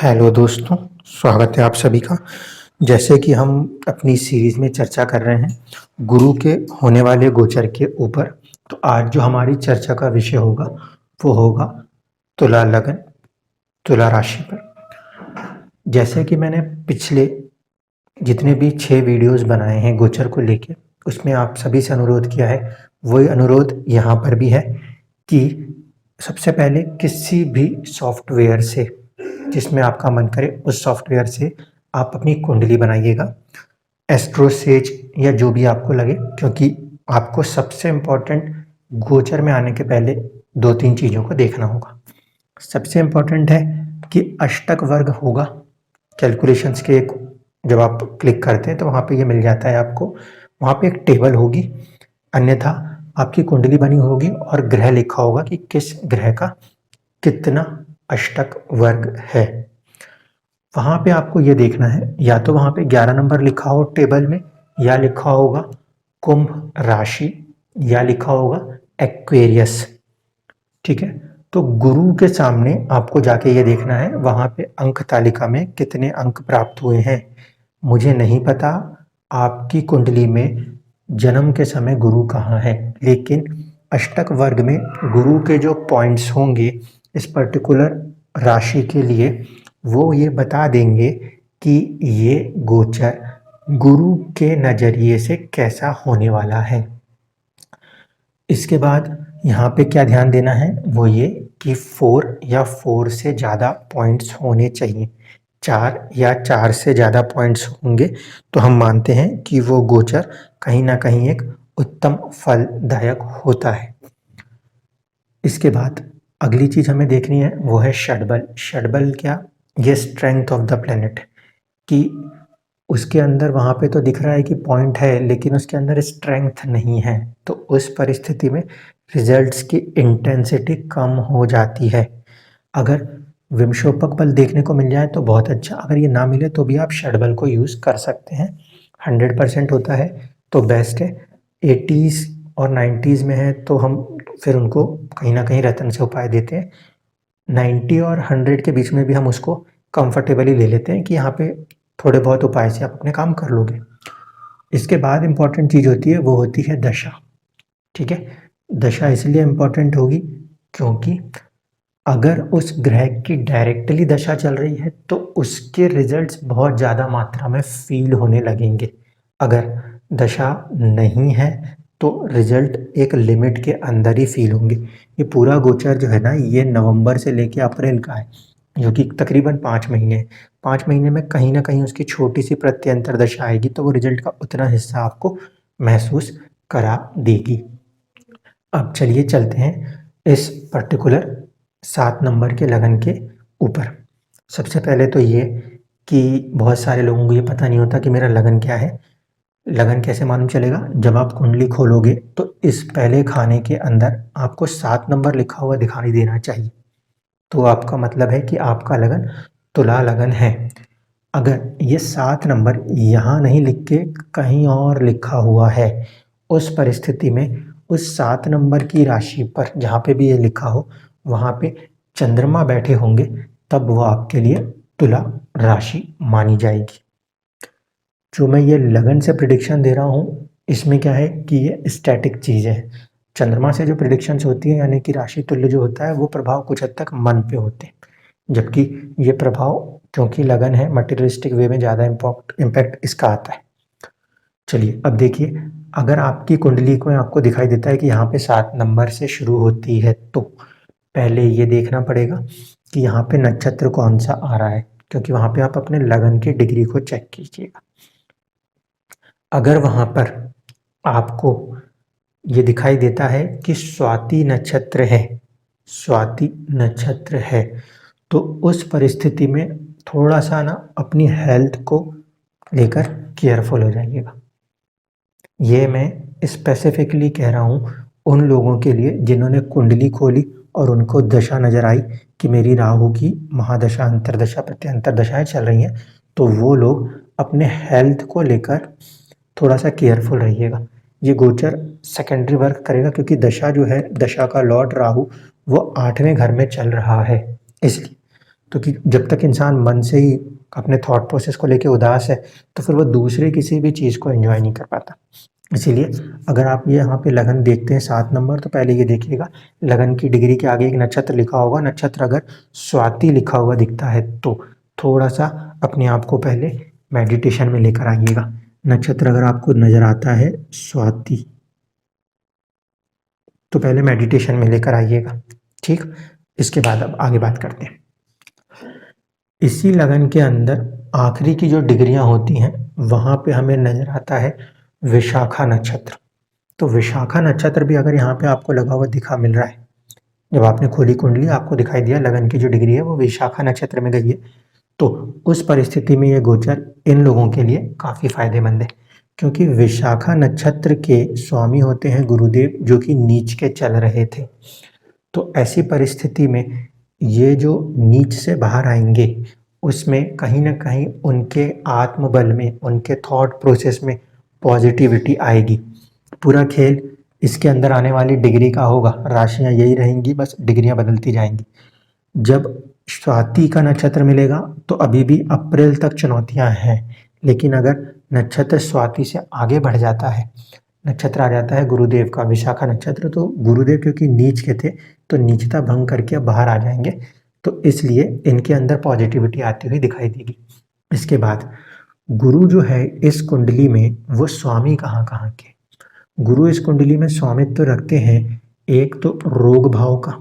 Hello दोस्तों, स्वागत है आप सभी का। जैसे कि हम अपनी सीरीज में चर्चा कर रहे हैं गुरु के होने वाले गोचर के ऊपर, तो आज जो हमारी चर्चा का विषय होगा वो होगा तुला लगन, तुला राशि पर। जैसे कि मैंने पिछले जितने भी 6 वीडियोस बनाए हैं गोचर को लेके, उसमें आप सभी से अनुरोध किया है, वही अनुरोध यहाँ पर भी है कि सबसे पहले किसी भी सॉफ्टवेयर से, जिसमें आपका मन करे उस सॉफ्टवेयर से आप अपनी कुंडली बनाइएगा, एस्ट्रोसेज या जो भी आपको लगे, क्योंकि आपको सबसे इम्पोर्टेंट गोचर में आने के पहले 2-3 चीज़ों को देखना होगा। सबसे इम्पोर्टेंट है कि अष्टक वर्ग होगा। कैलकुलेशंस के एक जब आप क्लिक करते हैं तो वहाँ पे ये मिल जाता है आपको, वहाँ पे एक टेबल होगी, अन्यथा आपकी कुंडली बनी होगी और ग्रह लिखा होगा कि किस ग्रह का कितना अष्टक वर्ग है। वहाँ पे आपको ये देखना है, या तो वहाँ पे 11 नंबर लिखा हो टेबल में, या लिखा होगा कुंभ राशि, या लिखा होगा एक्वेरियस। ठीक है, तो गुरु के सामने आपको जाके ये देखना है वहाँ पे अंक तालिका में कितने अंक प्राप्त हुए हैं। मुझे नहीं पता आपकी कुंडली में जन्म के समय गुरु कहाँ है, लेकिन अष्टक वर्ग में गुरु के जो पॉइंट्स होंगे इस पर्टिकुलर राशि के लिए, वो ये बता देंगे कि ये गोचर गुरु के नज़रिए से कैसा होने वाला है। इसके बाद यहाँ पे क्या ध्यान देना है वो ये कि 4 या 4 से ज़्यादा पॉइंट्स होने चाहिए। 4 या 4 से ज़्यादा पॉइंट्स होंगे तो हम मानते हैं कि वो गोचर कहीं ना कहीं एक उत्तम फलदायक होता है। इसके बाद अगली चीज़ हमें देखनी है वो है षडबल। षडबल क्या? ये स्ट्रेंथ ऑफ द प्लेनेट, कि उसके अंदर वहाँ पे तो दिख रहा है कि पॉइंट है, लेकिन उसके अंदर स्ट्रेंथ नहीं है, तो उस परिस्थिति में रिजल्ट्स की इंटेंसिटी कम हो जाती है। अगर विमशोपक बल देखने को मिल जाए तो बहुत अच्छा, अगर ये ना मिले तो भी आप षडबल को यूज़ कर सकते हैं। 100% होता है तो बेस्ट है। 80s और 90s में है तो हम फिर उनको कहीं ना कहीं रतन से उपाय देते हैं। 90 और 100 के बीच में भी हम उसको कंफर्टेबली ले लेते हैं कि यहाँ पे थोड़े बहुत उपाय से आप अपने काम कर लोगे। इसके बाद इम्पॉर्टेंट चीज़ होती है वो होती है दशा। ठीक है, दशा इसलिए इम्पॉर्टेंट होगी क्योंकि अगर उस ग्रह की डायरेक्टली दशा चल रही है तो उसके रिजल्ट्स बहुत ज़्यादा मात्रा में फील होने लगेंगे। अगर दशा नहीं है तो रिजल्ट एक लिमिट के अंदर ही फील होंगे। ये पूरा गोचर जो है ना, ये नवंबर से लेके अप्रैल का है, जो कि तकरीबन 5 महीने। 5 महीने में कहीं ना कहीं उसकी छोटी सी प्रत्यंतर दशा आएगी तो वो रिजल्ट का उतना हिस्सा आपको महसूस करा देगी। अब चलिए चलते हैं इस पर्टिकुलर 7 नंबर के लगन के ऊपर। सबसे पहले तो ये कि बहुत सारे लोगों को ये पता नहीं होता कि मेरा लगन क्या है। लगन कैसे मालूम चलेगा? जब आप कुंडली खोलोगे तो इस पहले खाने के अंदर आपको 7 नंबर लिखा हुआ दिखाई देना चाहिए, तो आपका मतलब है कि आपका लगन तुला लगन है। अगर ये 7 नंबर यहाँ नहीं लिख के कहीं और लिखा हुआ है, उस परिस्थिति में उस 7 नंबर की राशि पर जहाँ पे भी ये लिखा हो वहाँ पे चंद्रमा बैठे होंगे, तब वो आपके लिए तुला राशि मानी जाएगी। जो मैं ये लगन से प्रिडिक्शन दे रहा हूँ इसमें क्या है कि ये स्टैटिक चीज़ है। चंद्रमा से जो प्रिडिक्शंस होती है यानी कि राशि तुल्य जो होता है वो प्रभाव कुछ हद तक मन पे होते हैं, जबकि ये प्रभाव क्योंकि लगन है मटेरियलिस्टिक वे में ज़्यादा इम्पैक्ट इसका आता है। चलिए अब देखिए, अगर आपकी कुंडली को आपको दिखाई देता है कि यहाँ पे 7 नंबर से शुरू होती है तो पहले ये देखना पड़ेगा कि यहाँ पे नक्षत्र कौन सा आ रहा है, क्योंकि वहाँ पे आप अपने लगन की डिग्री को चेक कीजिएगा। अगर वहाँ पर आपको ये दिखाई देता है कि स्वाति नक्षत्र है, स्वाति नक्षत्र है, तो उस परिस्थिति में थोड़ा सा ना अपनी हेल्थ को लेकर केयरफुल हो जाइएगा। ये मैं स्पेसिफिकली कह रहा हूँ उन लोगों के लिए जिन्होंने कुंडली खोली और उनको दशा नज़र आई कि मेरी राहु की महादशा, अंतरदशा, प्रत्यंतर दशाएं चल रही हैं, तो वो लोग अपने हेल्थ को लेकर थोड़ा सा केयरफुल रहिएगा। ये गोचर सेकेंडरी वर्क करेगा क्योंकि दशा जो है, दशा का लॉर्ड राहु वो 8वें घर में चल रहा है, इसलिए तो कि जब तक इंसान मन से ही अपने थॉट प्रोसेस को लेके उदास है, तो फिर वो दूसरे किसी भी चीज़ को एन्जॉय नहीं कर पाता। इसीलिए अगर आप ये यहाँ पे लगन देखते हैं 7 नंबर, तो पहले ये देखिएगा लगन की डिग्री के आगे एक नक्षत्र लिखा होगा। नक्षत्र अगर स्वाति लिखा हुआ दिखता है तो थोड़ा-सा अपने आप को पहले मेडिटेशन में लेकर आइएगा। नक्षत्र अगर आपको नज़र आता है स्वाति, तो पहले मेडिटेशन में लेकर आइएगा, ठीक? इसके बाद अब आगे बात करते हैं। इसी लगन के अंदर आखिरी की जो डिग्रियाँ होती हैं, वहाँ पे हमें नज़र आता है विशाखा नक्षत्र। तो विशाखा नक्षत्र भी अगर यहाँ पे आपको लगा हुआ दिखा मिल रहा है, जब आपने खोली कुंडली आपको दिखाई दिया लगन की जो डिग्री है वो विशाखा नक्षत्र में गई है, तो उस परिस्थिति में ये गोचर इन लोगों के लिए काफ़ी फायदेमंद है, क्योंकि विशाखा नक्षत्र के स्वामी होते हैं गुरुदेव, जो कि नीच के चल रहे थे। तो ऐसी परिस्थिति में ये जो नीच से बाहर आएंगे, उसमें कहीं ना कहीं उनके आत्मबल में, उनके थॉट प्रोसेस में पॉजिटिविटी आएगी। पूरा खेल इसके अंदर आने वाली डिग्री का होगा, राशियां यही रहेंगी, बस डिग्रियां बदलती जाएंगी। जब स्वाति का नक्षत्र मिलेगा तो अभी भी अप्रैल तक चुनौतियां हैं, लेकिन अगर नक्षत्र स्वाति से आगे बढ़ जाता है, नक्षत्र आ जाता है गुरुदेव का विशाखा नक्षत्र, तो गुरुदेव क्योंकि नीच के थे तो नीचता भंग करके अब बाहर आ जाएंगे, तो इसलिए इनके अंदर पॉजिटिविटी आती हुई दिखाई देगी। इसके बाद गुरु जो है इस कुंडली में वो स्वामी कहाँ कहाँ के, गुरु इस कुंडली में स्वामित्व रखते हैं एक तो रोग भाव का,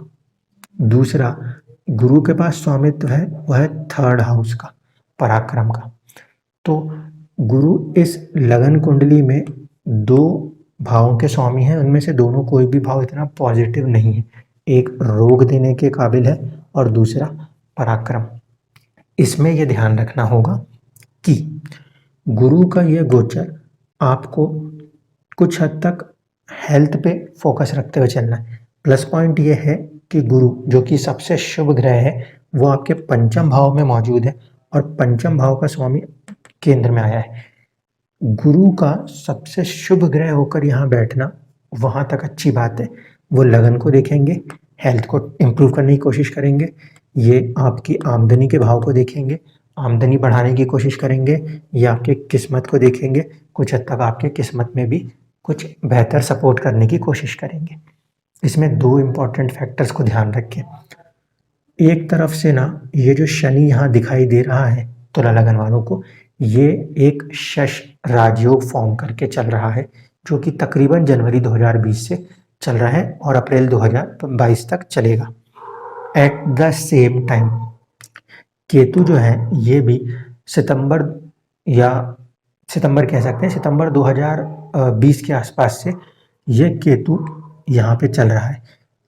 दूसरा गुरु के पास स्वामित्व है वह है 3rd हाउस का, पराक्रम का। तो गुरु इस लगन कुंडली में 2 भावों के स्वामी हैं, उनमें से दोनों कोई भी भाव इतना पॉजिटिव नहीं है, एक रोग देने के काबिल है और दूसरा पराक्रम। इसमें यह ध्यान रखना होगा कि गुरु का यह गोचर आपको कुछ हद तक हेल्थ पे फोकस रखते हुए चलना है। प्लस पॉइंट ये है कि गुरु जो कि सबसे शुभ ग्रह है वो आपके पंचम भाव में मौजूद है और पंचम भाव का स्वामी केंद्र में आया है। गुरु का सबसे शुभ ग्रह होकर यहाँ बैठना वहाँ तक अच्छी बात है, वो लगन को देखेंगे, हेल्थ को इम्प्रूव करने की कोशिश करेंगे, ये आपकी आमदनी के भाव को देखेंगे, आमदनी बढ़ाने की कोशिश करेंगे, या आपके किस्मत को देखेंगे, कुछ हद तक आपके किस्मत में भी कुछ बेहतर सपोर्ट करने की कोशिश करेंगे। इसमें 2 इम्पॉर्टेंट फैक्टर्स को ध्यान रखें। एक तरफ से ना ये जो शनि यहाँ दिखाई दे रहा है तुला लगन वालों को, ये एक शश राजयोग फॉर्म करके चल रहा है, जो कि तकरीबन जनवरी 2020 से चल रहा है और अप्रैल 2022 तक चलेगा। At the same time Ketu जो है ये भी सितंबर कह सकते हैं, सितंबर 2020 के आसपास से ये केतु यहाँ पे चल रहा है।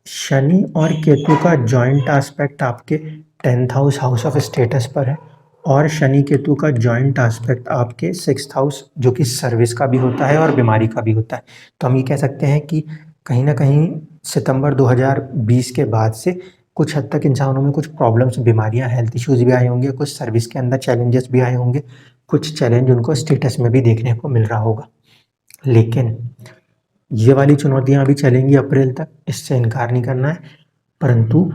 शनि और केतु का जॉइंट एस्पेक्ट आपके 10th हाउस ऑफ स्टेटस पर है और शनि केतु का जॉइंट एस्पेक्ट आपके 6th हाउस जो कि सर्विस का भी होता है और बीमारी का भी होता है। तो हम ये कह सकते हैं कि कहीं ना कहीं सितंबर 2020 के बाद से कुछ हद तक इंसानों में कुछ प्रॉब्लम्स, बीमारियां, हेल्थ इश्यूज भी आए होंगे, कुछ सर्विस के अंदर चैलेंजेस भी आए होंगे, कुछ चैलेंज उनको स्टेटस में भी देखने को मिल रहा होगा। लेकिन ये वाली चुनौतियां अभी चलेंगी अप्रैल तक, इससे इनकार नहीं करना है। परंतु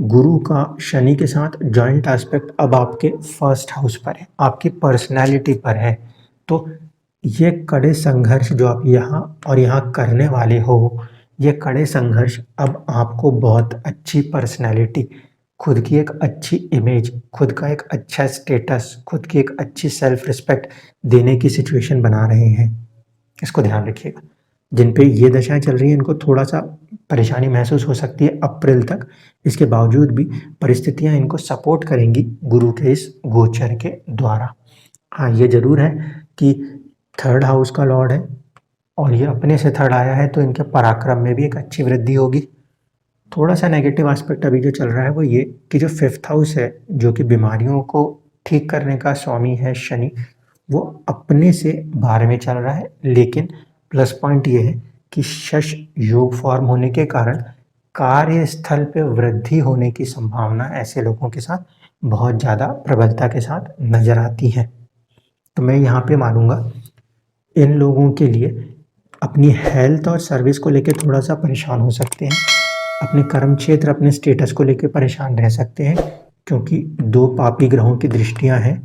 गुरु का शनि के साथ जॉइंट एस्पेक्ट अब आपके 1st हाउस पर है, आपकी पर्सनैलिटी पर है। तो ये कड़े संघर्ष जो आप यहाँ और यहाँ करने वाले हो, ये कड़े संघर्ष अब आपको बहुत अच्छी पर्सनैलिटी, खुद की एक अच्छी इमेज, खुद का एक अच्छा स्टेटस, खुद की एक अच्छी सेल्फ रिस्पेक्ट देने की सिचुएशन बना रहे हैं। इसको ध्यान रखिएगा। जिन पे ये दशाएं चल रही हैं इनको थोड़ा सा परेशानी महसूस हो सकती है अप्रैल तक, इसके बावजूद भी परिस्थितियां इनको सपोर्ट करेंगी गुरु के इस गोचर के द्वारा। हाँ, ये जरूर है कि 3rd हाउस का लॉर्ड है और ये अपने से 3rd आया है, तो इनके पराक्रम में भी एक अच्छी वृद्धि होगी। थोड़ा सा नेगेटिव एस्पेक्ट अभी जो चल रहा है वो ये कि जो 5th हाउस है जो कि बीमारियों को ठीक करने का स्वामी है शनि, वो अपने से 12वें चल रहा है। लेकिन प्लस पॉइंट ये है कि शश योग फॉर्म होने के कारण कार्यस्थल पे वृद्धि होने की संभावना ऐसे लोगों के साथ बहुत ज़्यादा प्रबलता के साथ नजर आती है। तो मैं यहाँ पे मानूंगा इन लोगों के लिए अपनी हेल्थ और सर्विस को लेकर थोड़ा सा परेशान हो सकते हैं, अपने कर्म क्षेत्र, अपने स्टेटस को लेकर परेशान रह सकते हैं, क्योंकि दो पापी ग्रहों की दृष्टियां हैं,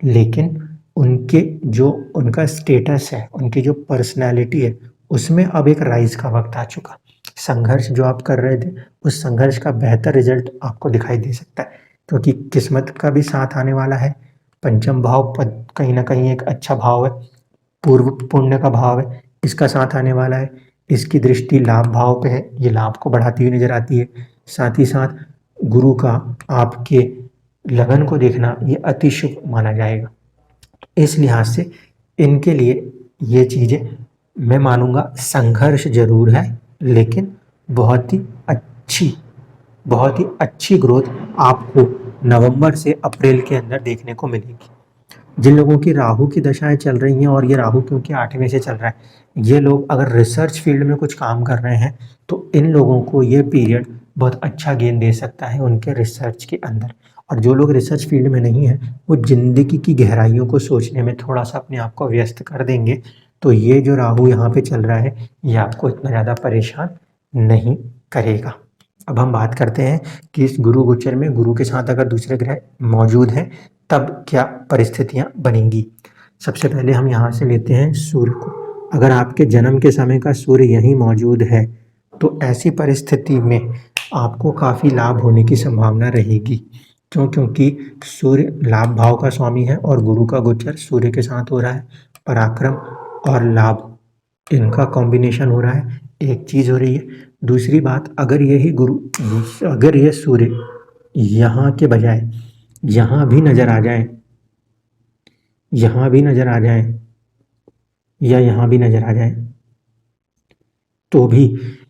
लेकिन उनके जो उनका स्टेटस है, उनकी जो पर्सनैलिटी है, उसमें अब एक राइज का वक्त आ चुका। संघर्ष जो आप कर रहे थे, उस संघर्ष का बेहतर रिजल्ट आपको दिखाई दे सकता है, क्योंकि किस्मत का भी साथ आने वाला है। पंचम भाव पद कहीं ना कहीं एक अच्छा भाव है, पूर्व पुण्य का भाव है, इसका साथ आने वाला है। इसकी दृष्टि लाभ भाव पे है, ये लाभ को बढ़ाती हुई नजर आती है। साथ ही साथ गुरु का आपके लगन को देखना ये अति शुभ माना जाएगा। इस लिहाज से इनके लिए ये चीजें मैं मानूंगा संघर्ष जरूर है, लेकिन बहुत ही अच्छी बहुत ही अच्छी ग्रोथ आपको नवंबर से अप्रैल के अंदर देखने को मिलेगी। जिन लोगों की राहु की दशाएं चल रही हैं, और ये राहु क्योंकि 8वें से चल रहा है, ये लोग अगर रिसर्च फील्ड में कुछ काम कर रहे हैं तो इन लोगों को ये पीरियड बहुत अच्छा गेन दे सकता है उनके रिसर्च के अंदर। और जो लोग रिसर्च फील्ड में नहीं है, वो जिंदगी की गहराइयों को सोचने में थोड़ा सा अपने आप को व्यस्त कर देंगे, तो ये जो राहु यहाँ पे चल रहा है, ये आपको इतना ज़्यादा परेशान नहीं करेगा। अब हम बात करते हैं कि इस गुरु गोचर में गुरु के साथ अगर दूसरे ग्रह मौजूद हैं, तब क्या परिस्थितियां बनेंगी। सबसे पहले हम यहाँ से लेते हैं सूर्य को। अगर आपके जन्म के समय का सूर्य यहीं मौजूद है, तो ऐसी परिस्थिति में आपको काफ़ी लाभ होने की संभावना रहेगी। क्यों? क्योंकि सूर्य लाभ भाव का स्वामी है और गुरु का गोचर सूर्य के साथ हो रहा है। पराक्रम और लाभ इनका कॉम्बिनेशन हो रहा है, एक चीज़ हो रही है। दूसरी बात, अगर यही अगर ये सूर्य यहाँ के बजाय यहाँ भी नजर आ जाए, यहाँ भी नजर आ जाए, या यहाँ भी नजर आ जाए, तो भी,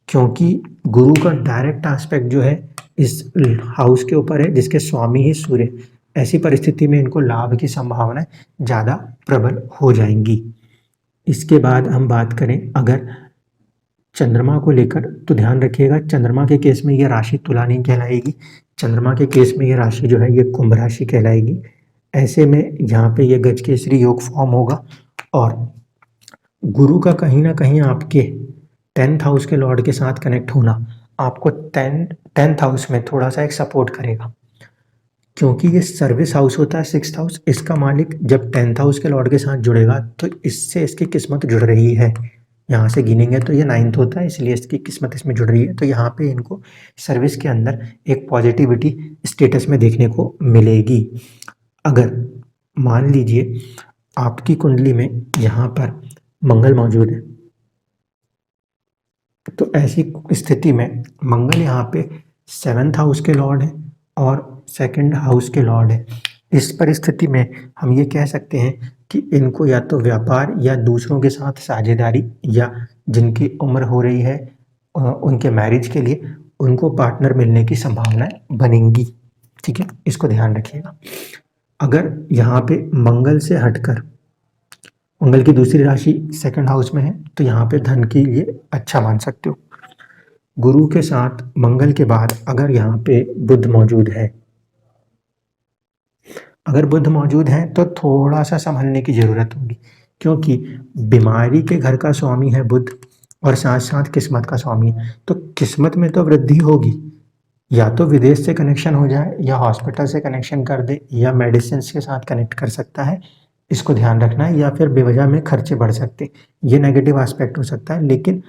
क्योंकि गुरु का डायरेक्ट एस्पेक्ट जो है इस हाउस के ऊपर है जिसके स्वामी ही सूर्य, ऐसी परिस्थिति में इनको लाभ की संभावना ज़्यादा प्रबल हो जाएंगी। इसके बाद हम बात करें अगर चंद्रमा को लेकर, तो ध्यान रखिएगा चंद्रमा के केस में ये राशि तुला नहीं कहलाएगी, चंद्रमा के केस में ये राशि जो है ये कुंभ राशि कहलाएगी। ऐसे में यहाँ पे ये गजकेसरी योग फॉर्म होगा, और गुरु का कहीं ना कहीं आपके 10th हाउस के लॉर्ड के साथ कनेक्ट होना आपको 10th हाउस में थोड़ा सा एक सपोर्ट करेगा, क्योंकि ये सर्विस हाउस होता है 6th हाउस। इसका मालिक जब 10th हाउस के लॉर्ड के साथ जुड़ेगा तो इससे इसकी किस्मत जुड़ रही है। यहाँ से गिनेंगे तो ये 9th होता है, इसलिए इसकी किस्मत इसमें जुड़ रही है। तो यहाँ पे इनको सर्विस के अंदर एक पॉजिटिविटी स्टेटस में देखने को मिलेगी। अगर मान लीजिए आपकी कुंडली में यहाँ पर मंगल मौजूद है, तो ऐसी स्थिति में मंगल यहाँ पे 7th हाउस के लॉर्ड है और 2nd हाउस के लॉर्ड है। इस परिस्थिति में हम ये कह सकते हैं कि इनको या तो व्यापार या दूसरों के साथ साझेदारी, या जिनकी उम्र हो रही है उनके मैरिज के लिए उनको पार्टनर मिलने की संभावनाएं बनेंगी। ठीक है, इसको ध्यान रखिएगा। अगर यहाँ पे मंगल से हटकर मंगल की दूसरी राशि 2nd हाउस में है, तो यहाँ पे धन के लिए अच्छा मान सकते हो। गुरु के साथ मंगल के बाद अगर यहाँ पे बुध मौजूद है, अगर बुध मौजूद है तो थोड़ा सा संभलने की जरूरत होगी, क्योंकि बीमारी के घर का स्वामी है बुध और साथ साथ किस्मत का स्वामी है। तो किस्मत में तो वृद्धि होगी, या तो विदेश से कनेक्शन हो जाए, या हॉस्पिटल से कनेक्शन कर दे, या मेडिसिन के साथ कनेक्ट कर सकता है, इसको ध्यान रखना है। या फिर बेवजह में खर्चे बढ़ सकते, ये नेगेटिव एस्पेक्ट हो सकता है। लेकिन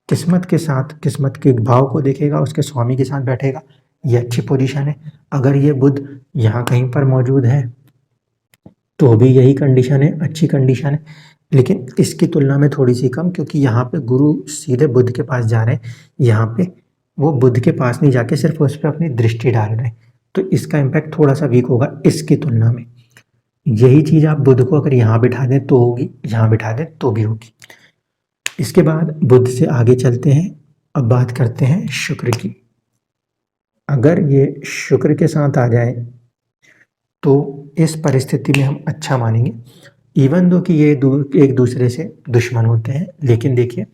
किस्मत के साथ, किस्मत के भाव को देखेगा, उसके स्वामी के साथ बैठेगा, ये अच्छी पोजीशन है। अगर ये बुध यहाँ कहीं पर मौजूद है तो भी यही कंडीशन है, अच्छी कंडीशन है, लेकिन इसकी तुलना में थोड़ी सी कम, क्योंकि यहाँ पे गुरु सीधे बुध के पास जा रहे हैं, यहाँ पे वो बुध के पास नहीं जाके सिर्फ उस पर अपनी दृष्टि डाल रहे हैं, तो इसका इम्पैक्ट थोड़ा सा वीक होगा इसकी तुलना में। यही चीज़ आप बुध को अगर यहाँ बिठा दें तो होगी, यहाँ बिठा दें तो भी होगी। इसके बाद बुध से आगे चलते हैं, अब बात करते हैं शुक्र की। अगर ये शुक्र के साथ आ जाए तो इस परिस्थिति में हम अच्छा मानेंगे, इवन दो कि ये एक दूसरे से दुश्मन होते हैं, लेकिन देखिए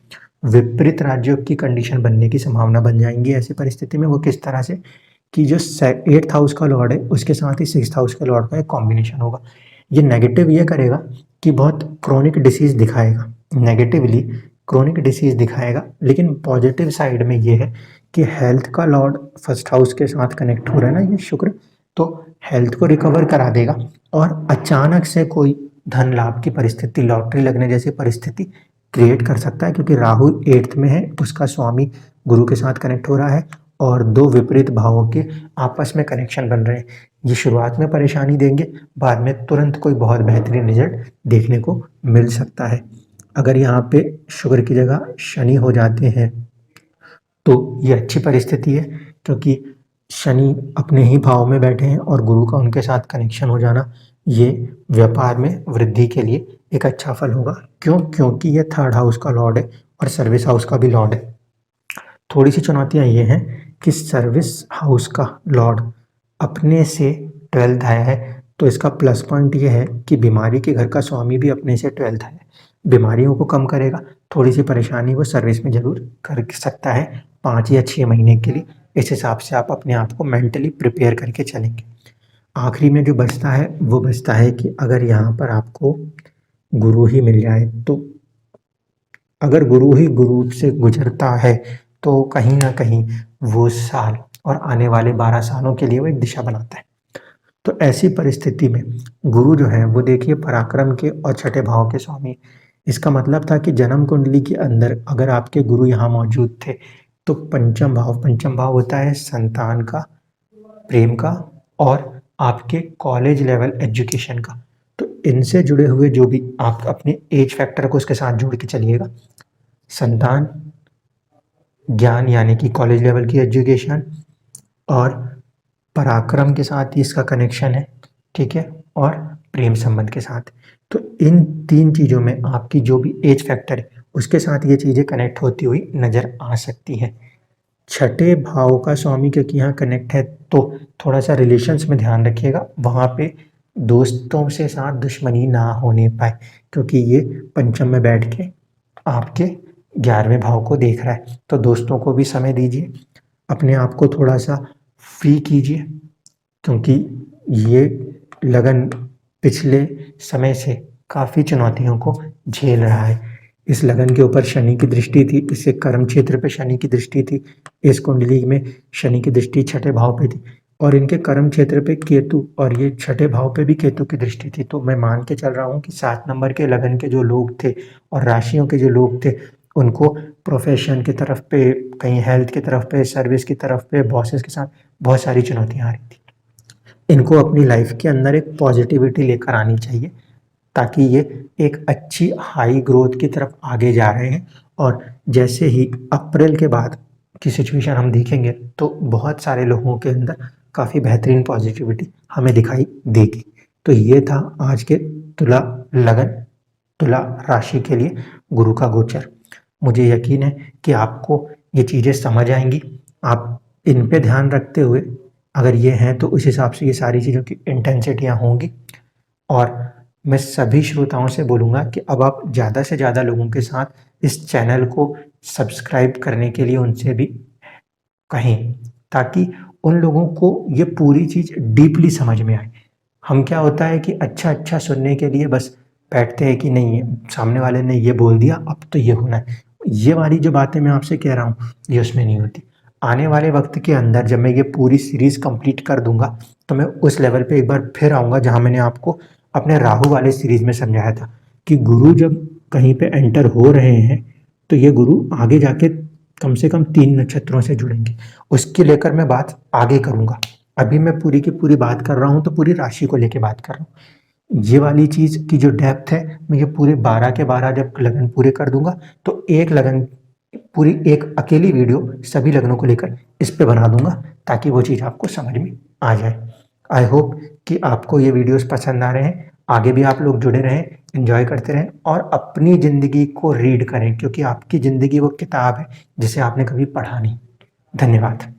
विपरीत राज्यों की कंडीशन बनने की संभावना बन जाएंगी ऐसी परिस्थिति में। वो किस तरह से कि जो 8th हाउस का लॉर्ड है उसके साथ ही 6th हाउस के लॉर्ड का एक कॉम्बिनेशन होगा। ये नेगेटिव ये करेगा कि बहुत क्रोनिक डिसीज दिखाएगा, नेगेटिवली क्रोनिक डिसीज दिखाएगा, लेकिन पॉजिटिव साइड में ये है कि हेल्थ का लॉर्ड 1st हाउस के साथ कनेक्ट हो रहा है ना ये शुक्र, तो हेल्थ को रिकवर करा देगा और अचानक से कोई धन लाभ की परिस्थिति, लॉटरी लगने जैसी परिस्थिति क्रिएट कर सकता है, क्योंकि राहु 8th में है, उसका स्वामी गुरु के साथ कनेक्ट हो रहा है और दो विपरीत भावों के आपस में कनेक्शन बन रहे हैं। ये शुरुआत में परेशानी देंगे, बाद में तुरंत कोई बहुत बेहतरीन रिजल्ट देखने को मिल सकता है। अगर यहाँ पे शुक्र की जगह शनि हो जाते हैं तो ये अच्छी परिस्थिति है, क्योंकि शनि अपने ही भाव में बैठे हैं और गुरु का उनके साथ कनेक्शन हो जाना ये व्यापार में वृद्धि के लिए एक अच्छा फल होगा। क्यों? क्योंकि ये 3rd हाउस का लॉर्ड है और सर्विस हाउस का भी लॉर्ड है। थोड़ी सी चुनौतियां ये हैं कि सर्विस हाउस का लॉर्ड अपने से 12th आया है, तो इसका प्लस पॉइंट ये है कि बीमारी के घर का स्वामी भी अपने से 12th है, बीमारियों को कम करेगा। थोड़ी सी परेशानी वो सर्विस में जरूर कर सकता है 5 या 6 महीने के लिए। इस हिसाब से आप अपने आप को मेंटली प्रिपेयर करके चलेंगे। आखिरी में जो बचता है वो बचता है कि अगर यहाँ पर आपको गुरु ही मिल जाए, तो अगर गुरु ही गुरु से गुजरता है तो कहीं ना कहीं वो साल और आने वाले 12 सालों के लिए वो एक दिशा बनाता है। तो ऐसी परिस्थिति में गुरु जो है वो देखिए पराक्रम के और 6ठे भाव के स्वामी। इसका मतलब था कि जन्म कुंडली के अंदर अगर आपके गुरु यहाँ मौजूद थे तो पंचम भाव होता है संतान का, प्रेम का और आपके कॉलेज लेवल एजुकेशन का। तो इनसे जुड़े हुए जो भी आप अपने एज फैक्टर को उसके साथ जोड़ के चलिएगा। संतान, ज्ञान यानी कि कॉलेज लेवल की एजुकेशन और पराक्रम के साथ ही इसका कनेक्शन है, ठीक है, और प्रेम संबंध के साथ। तो इन 3 चीज़ों में आपकी जो भी एज फैक्टर है उसके साथ ये चीज़ें कनेक्ट होती हुई नज़र आ सकती हैं। 6ठे भाव का स्वामी क्योंकि यहाँ कनेक्ट है तो थोड़ा सा रिलेशंस में ध्यान रखिएगा, वहाँ पे दोस्तों से साथ दुश्मनी ना होने पाए, क्योंकि ये पंचम में बैठ के आपके 11वें भाव को देख रहा है। तो दोस्तों को भी समय दीजिए, अपने आप को थोड़ा सा फ्री कीजिए, क्योंकि ये लगन पिछले समय से काफ़ी चुनौतियों को झेल रहा है। इस लगन के ऊपर शनि की दृष्टि थी, इससे कर्म क्षेत्र पे शनि की दृष्टि थी, इस कुंडली में शनि की दृष्टि 6ठे भाव पे थी और इनके कर्म क्षेत्र पे केतु और ये 6ठे भाव पे भी केतु की दृष्टि थी। तो मैं मान के चल रहा हूँ कि 7 नंबर के लगन के जो लोग थे और राशियों के जो लोग थे उनको प्रोफेशन की तरफ पे, कहीं हेल्थ की तरफ पे, सर्विस की तरफ पे, बॉसेस के साथ बहुत सारी चुनौतियाँ आ रही थी। इनको अपनी लाइफ के अंदर एक पॉजिटिविटी लेकर आनी चाहिए, ताकि ये एक अच्छी हाई ग्रोथ की तरफ आगे जा रहे हैं। और जैसे ही अप्रैल के बाद की सिचुएशन हम देखेंगे तो बहुत सारे लोगों के अंदर काफ़ी बेहतरीन पॉजिटिविटी हमें दिखाई देगी। तो ये था आज के तुला लगन, तुला राशि के लिए गुरु का गोचर। मुझे यकीन है कि आपको ये चीज़ें समझ आएंगी। आप इन पे ध्यान रखते हुए अगर ये हैं तो उस हिसाब से ये सारी चीज़ों की इंटेंसिटियाँ होंगी। और मैं सभी श्रोताओं से बोलूँगा कि अब आप ज़्यादा से ज़्यादा लोगों के साथ इस चैनल को सब्सक्राइब करने के लिए उनसे भी कहें, ताकि उन लोगों को ये पूरी चीज़ डीपली समझ में आए। हम क्या होता है कि अच्छा सुनने के लिए बस बैठते हैं कि नहीं सामने वाले ने ये बोल दिया अब तो ये होना है। ये वाली जो बातें मैं आपसे कह रहा हूँ ये उसमें नहीं होती। आने वाले वक्त के अंदर जब मैं ये पूरी सीरीज़ कंप्लीट कर दूंगा तो मैं उस लेवल पे एक बार फिर आऊँगा जहाँ मैंने आपको अपने राहु वाले सीरीज़ में समझाया था कि गुरु जब कहीं पे एंटर हो रहे हैं तो ये गुरु आगे जाके कम से कम 3 नक्षत्रों से जुड़ेंगे। उसके लेकर मैं बात आगे करूँगा। अभी मैं पूरी की पूरी बात कर रहा हूँ तो पूरी राशि को लेके बात कर रहा हूँ। ये वाली चीज़ की जो डेप्थ है मैं ये पूरे 12 के 12 जब लगन पूरे कर दूंगा तो एक लगन पूरी एक अकेली वीडियो सभी लगनों को लेकर इस पे बना दूंगा, ताकि वो चीज़ आपको समझ में आ जाए। आई होप कि आपको ये वीडियोस पसंद आ रहे हैं। आगे भी आप लोग जुड़े रहें, एंजॉय करते रहें और अपनी ज़िंदगी को रीड करें, क्योंकि आपकी ज़िंदगी वो किताब है जिसे आपने कभी पढ़ा नहीं। धन्यवाद।